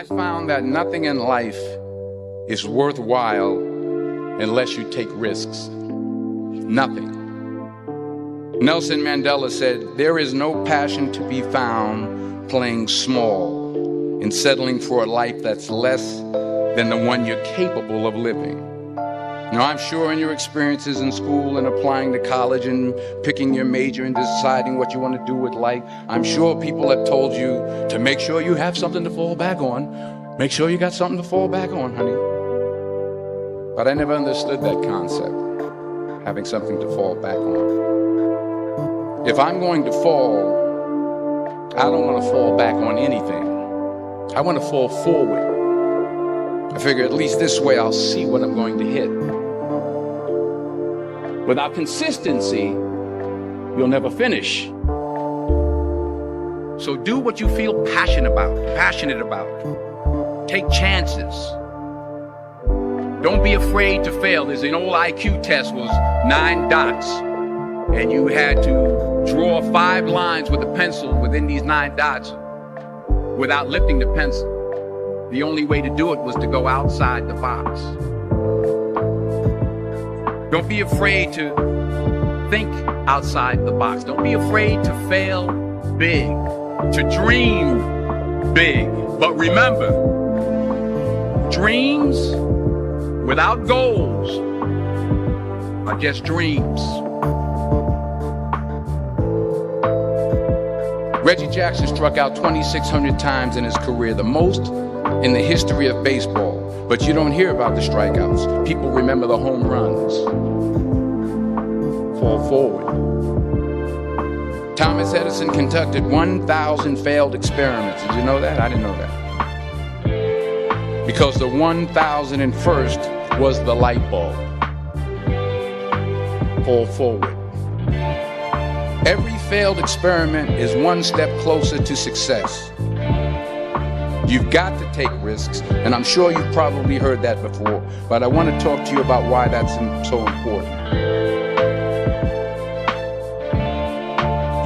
found that nothing in life is worthwhile unless you take risks. Nothing. Nelson Mandela said, "There is no passion to be found playing small and settling for a life that's less than the one you're capable of living." Now, I'm sure in your experiences in school and applying to college and picking your major and deciding what you want to do with life, I'm sure people have told you to make sure you have something to fall back on. Make sure you got something to fall back on, honey. But I never understood that concept, having something to fall back on. If I'm going to fall, I don't want to fall back on anything. I want to fall forward. I figure at least this way I'll see what I'm going to hit. Without consistency, you'll never finish. So do what you feel passionate about. Take chances. Don't be afraid to fail. There's an old IQ test, was 9 dots, and you had to draw 5 lines with a pencil within these 9 dots without lifting the pencil. The only way to do it was to go outside the box. Don't be afraid to think outside the box. Don't be afraid to fail big, to dream big. But remember, dreams without goals are just dreams. Reggie Jackson struck out 2,600 times in his career, the most in the history of baseball. But you don't hear about the strikeouts. People remember the home runs. Fall forward. Thomas Edison conducted 1,000 failed experiments. Did you know that? I didn't know that. Because the 1,001st was the light bulb. Fall forward. Every failed experiment is one step closer to success. You've got to take risks, and I'm sure you've probably heard that before, but I want to talk to you about why that's so important.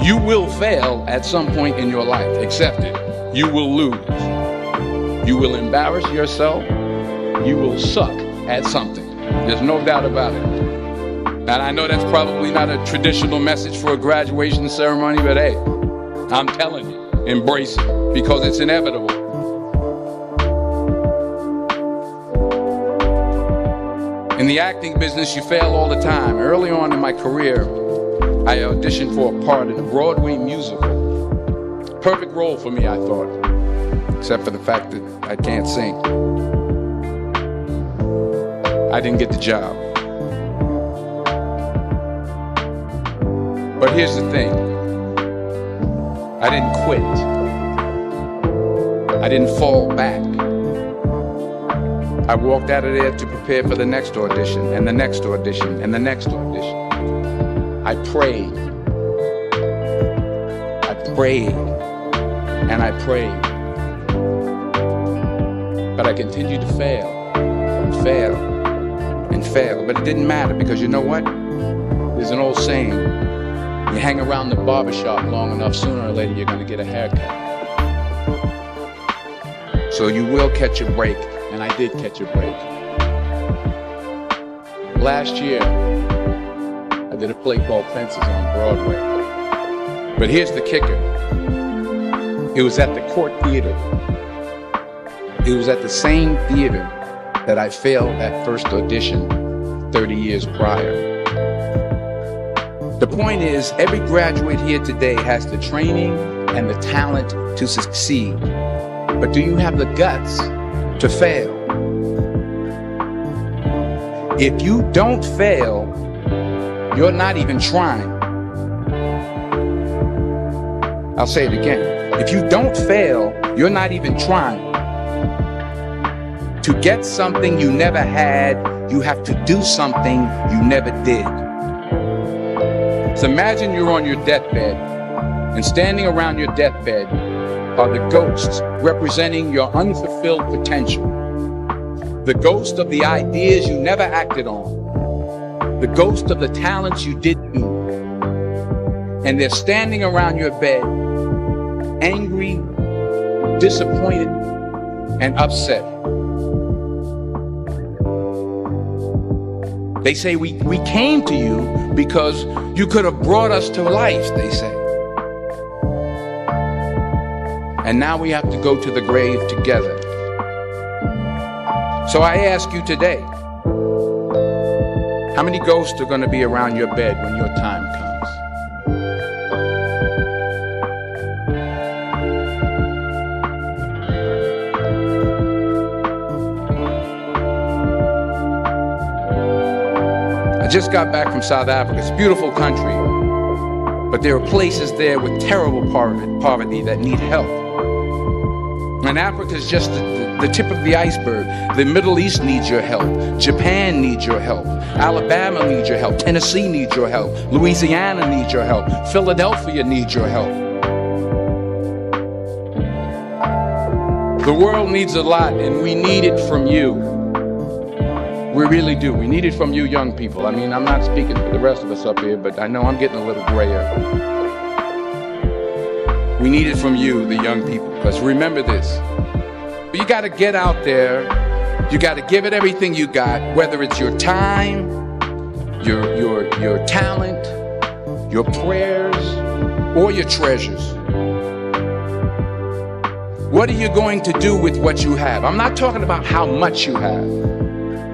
You will fail at some point in your life. Accept it. You will lose. You will embarrass yourself. You will suck at something. There's no doubt about it. And I know that's probably not a traditional message for a graduation ceremony, but hey, I'm telling you, embrace it, because it's inevitable. In the acting business, you fail all the time. Early on in my career, I auditioned for a part in a Broadway musical. Perfect role for me, I thought, except for the fact that I can't sing. I didn't get the job. But here's the thing. I didn't quit. I didn't fall back. I walked out of there to prepare for the next audition, and the next audition, and the next audition. I prayed. I prayed. And I prayed. But I continued to fail, and fail, and fail. But it didn't matter, because you know what? There's an old saying. You hang around the barbershop long enough, sooner or later you're going to get a haircut. So you will catch a break, and I did catch a break. Last year, I did a play called Fences on Broadway. But here's the kicker. It was at the Court Theater. It was at the same theater that I failed that first audition 30 years prior. The point is, every graduate here today has the training and the talent to succeed. But do you have the guts to fail? If you don't fail, you're not even trying. I'll say it again. If you don't fail, you're not even trying. To get something you never had, you have to do something you never did. So imagine you're on your deathbed, and standing around your deathbed are the ghosts representing your unfulfilled potential. The ghost of the ideas you never acted on. The ghost of the talents you didn't do. And they're standing around your bed, angry, disappointed, and upset. They say we came to you because you could have brought us to life, they say. And now we have to go to the grave together. So I ask you today, how many ghosts are going to be around your bed when your time comes? I just got back from South Africa. It's a beautiful country, but there are places there with terrible poverty that need help. And Africa is just the tip of the iceberg. The Middle East needs your help. Japan needs your help. Alabama needs your help. Tennessee needs your help. Louisiana needs your help. Philadelphia needs your help. The world needs a lot, and we need it from you. We really do. We need it from you young people. I mean, I'm not speaking for the rest of us up here, but I know I'm getting a little grayer. We need it from you, the young people, because remember this. You got to get out there. You got to give it everything you got, whether it's your time, your talent, your prayers, or your treasures. What are you going to do with what you have? I'm not talking about how much you have.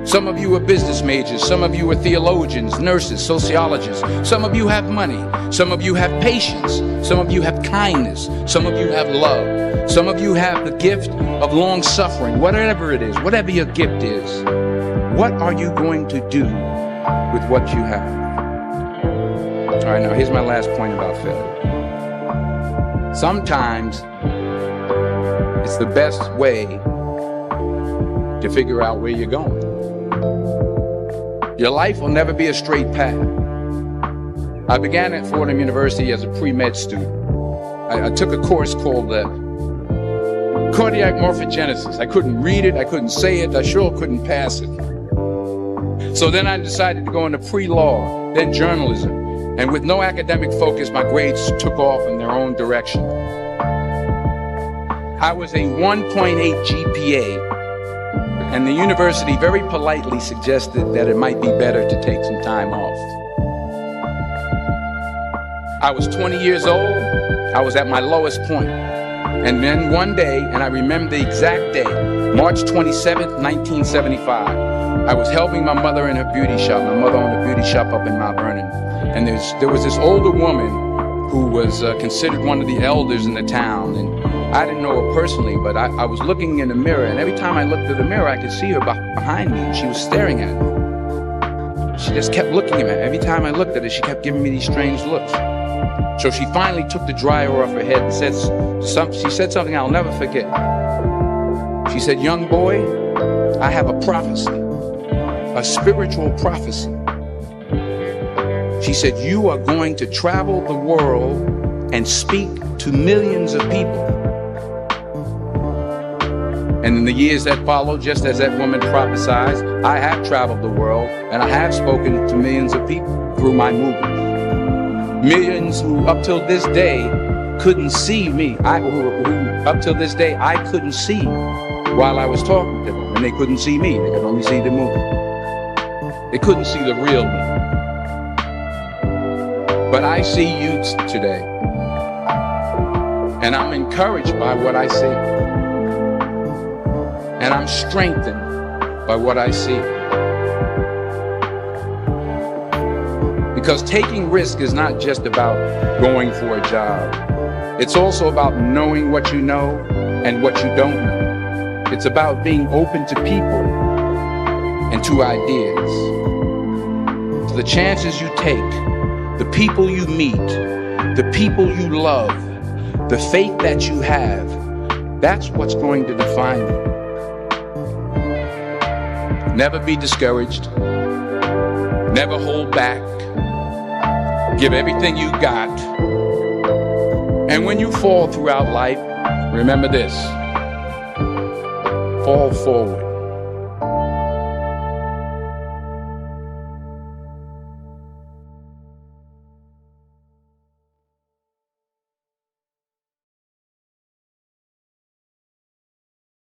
Some of you are business majors. Some of you are theologians, nurses, sociologists. Some of you have money. Some of you have patience. Some of you have kindness. Some of you have love. Some of you have the gift of long suffering. Whatever it is, whatever your gift is, what are you going to do with what you have? All right, now here's my last point about failure. Sometimes it's the best way to figure out where you're going. Your life will never be a straight path. I began at Fordham University as a pre-med student. I took a course called cardiac morphogenesis. I couldn't read it, I couldn't say it, I sure couldn't pass it. So then I decided to go into pre-law, then journalism. And with no academic focus, my grades took off in their own direction. I was a 1.8 GPA. And the university very politely suggested that it might be better to take some time off. I was 20 years old. I was at my lowest point. And then one day, and I remember the exact day, March 27th, 1975, I was helping my mother in her beauty shop. My mother owned a beauty shop up in Mount Vernon. And there was this older woman who was considered one of the elders in the town. And I didn't know her personally, but I was looking in the mirror, and every time I looked at the mirror, I could see her behind me, and she was staring at me. She just kept looking at me. Every time I looked at her, she kept giving me these strange looks. So she finally took the dryer off her head and she said something I'll never forget. She said, "Young boy, I have a prophecy, a spiritual prophecy." She said, "You are going to travel the world and speak to millions of people." And in the years that followed, just as that woman prophesied, I have traveled the world and I have spoken to millions of people through my movement. Millions who up till this day couldn't see me. Who up till this day I couldn't see while I was talking to them. And they couldn't see me. They could only see the movement. They couldn't see the real me. But I see you today. And I'm encouraged by what I see. And I'm strengthened by what I see. Because taking risk is not just about going for a job. It's also about knowing what you know and what you don't know. It's about being open to people and to ideas. So the chances you take, the people you meet, the people you love, the faith that you have, that's what's going to define you. Never be discouraged. Never hold back. Give everything you got. And when you fall throughout life, remember this: fall forward.